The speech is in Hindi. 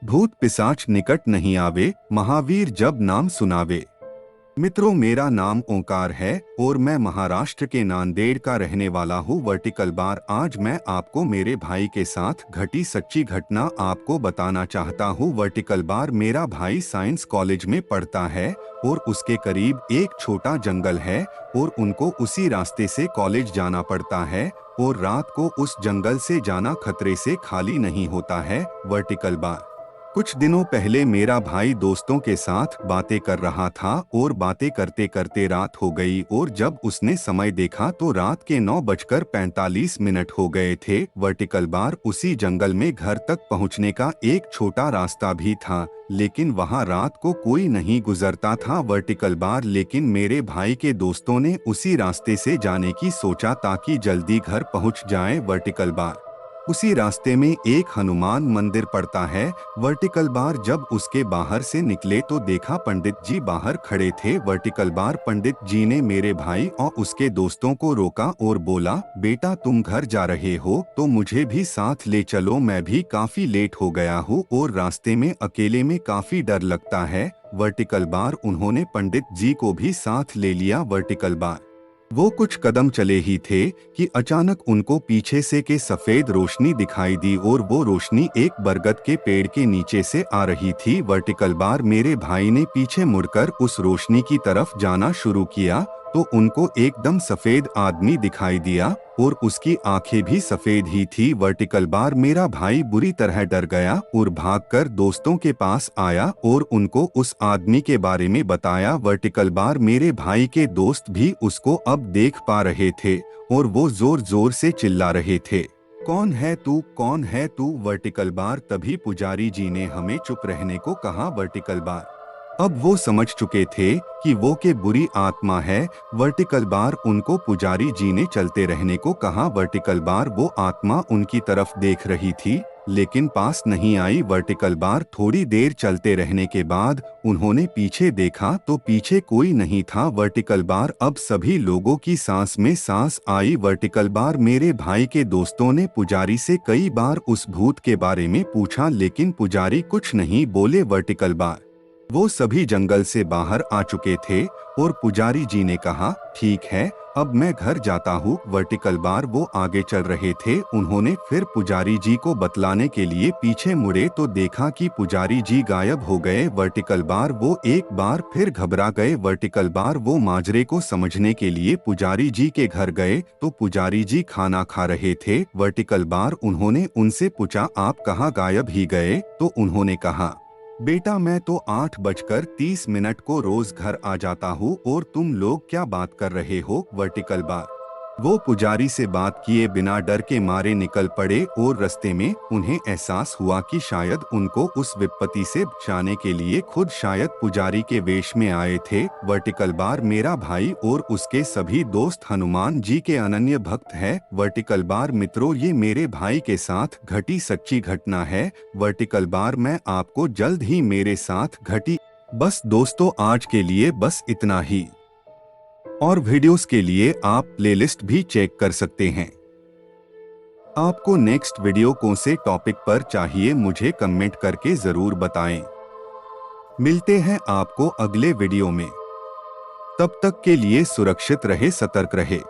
भूत पिशाच निकट नहीं आवे, महावीर जब नाम सुनावे। मित्रों, मेरा नाम ओंकार है और मैं महाराष्ट्र के नांदेड़ का रहने वाला हूँ। वर्टिकल बार आज मैं आपको मेरे भाई के साथ घटी सच्ची घटना आपको बताना चाहता हूँ। वर्टिकल बार मेरा भाई साइंस कॉलेज में पढ़ता है और उसके करीब एक छोटा जंगल है और उनको उसी रास्ते से कॉलेज जाना पड़ता है और रात को उस जंगल से जाना खतरे से खाली नहीं होता है। वर्टिकल बार कुछ दिनों पहले मेरा भाई दोस्तों के साथ बातें कर रहा था और बातें करते करते रात हो गई और जब उसने समय देखा तो रात के 9:45 हो गए थे। वर्टिकल बार उसी जंगल में घर तक पहुंचने का एक छोटा रास्ता भी था, लेकिन वहां रात को कोई नहीं गुजरता था। वर्टिकल बार लेकिन मेरे भाई के दोस्तों ने उसी रास्ते से जाने की सोचा ताकि जल्दी घर पहुंच जाएं। वर्टिकल बार उसी रास्ते में एक हनुमान मंदिर पड़ता है। वर्टिकल बार जब उसके बाहर से निकले तो देखा पंडित जी बाहर खड़े थे। वर्टिकल बार पंडित जी ने मेरे भाई और उसके दोस्तों को रोका और बोला, बेटा तुम घर जा रहे हो तो मुझे भी साथ ले चलो, मैं भी काफी लेट हो गया हूँ और रास्ते में अकेले में काफी डर लगता है। वर्टिकल बार उन्होंने पंडित जी को भी साथ ले लिया। वर्टिकल बार वो कुछ कदम चले ही थे कि अचानक उनको पीछे से के सफेद रोशनी दिखाई दी और वो रोशनी एक बरगद के पेड़ के नीचे से आ रही थी। वर्टिकल बार मेरे भाई ने पीछे मुड़कर उस रोशनी की तरफ जाना शुरू किया तो उनको एकदम सफेद आदमी दिखाई दिया और उसकी आंखें भी सफेद ही थी। वर्टिकल बार मेरा भाई बुरी तरह डर गया और भागकर दोस्तों के पास आया और उनको उस आदमी के बारे में बताया। वर्टिकल बार मेरे भाई के दोस्त भी उसको अब देख पा रहे थे और वो जोर जोर से चिल्ला रहे थे, कौन है तू, कौन है तू। वर्टिकल बार तभी पुजारी जी ने हमें चुप रहने को कहा। वर्टिकल बार अब वो समझ चुके थे कि वो के बुरी आत्मा है। वर्टिकल बार उनको पुजारी जी ने चलते रहने को कहा। वर्टिकल बार वो आत्मा उनकी तरफ देख रही थी लेकिन पास नहीं आई। वर्टिकल बार थोड़ी देर चलते रहने के बाद उन्होंने पीछे देखा तो पीछे कोई नहीं था। वर्टिकल बार अब सभी लोगों की सांस में सांस आई। वर्टिकल बार मेरे भाई के दोस्तों ने पुजारी से कई बार उस भूत के बारे में पूछा लेकिन पुजारी कुछ नहीं बोले। वर्टिकल बार वो सभी जंगल से बाहर आ चुके थे और पुजारी जी ने कहा, ठीक है अब मैं घर जाता हूँ। वर्टिकल बार वो आगे चल रहे थे। उन्होंने फिर पुजारी जी को बतलाने के लिए पीछे मुड़े तो देखा कि पुजारी जी गायब हो गए। वर्टिकल बार वो एक बार फिर घबरा गए। वर्टिकल बार वो माजरे को समझने के लिए पुजारी जी के घर गए तो पुजारी जी खाना खा रहे थे। वर्टिकल बार उन्होंने उनसे पूछा, आप कहाँ गायब ही गए? तो उन्होंने कहा, बेटा मैं तो 8:30 को रोज घर आ जाता हूँ और तुम लोग क्या बात कर रहे हो। वर्टिकल बार वो पुजारी से बात किए बिना डर के मारे निकल पड़े और रास्ते में उन्हें एहसास हुआ कि शायद उनको उस विपत्ति से बचाने के लिए खुद शायद पुजारी के वेश में आए थे। वर्टिकल बार मेरा भाई और उसके सभी दोस्त हनुमान जी के अनन्य भक्त हैं। वर्टिकल बार मित्रों, ये मेरे भाई के साथ घटी सच्ची घटना है। वर्टिकल बार मैं आपको जल्द ही मेरे साथ घटी। बस दोस्तों, आज के लिए बस इतना ही और वीडियोस के लिए आप प्लेलिस्ट भी चेक कर सकते हैं। आपको नेक्स्ट वीडियो कौन से टॉपिक पर चाहिए मुझे कमेंट करके जरूर बताएं। मिलते हैं आपको अगले वीडियो में। तब तक के लिए सुरक्षित रहे, सतर्क रहे।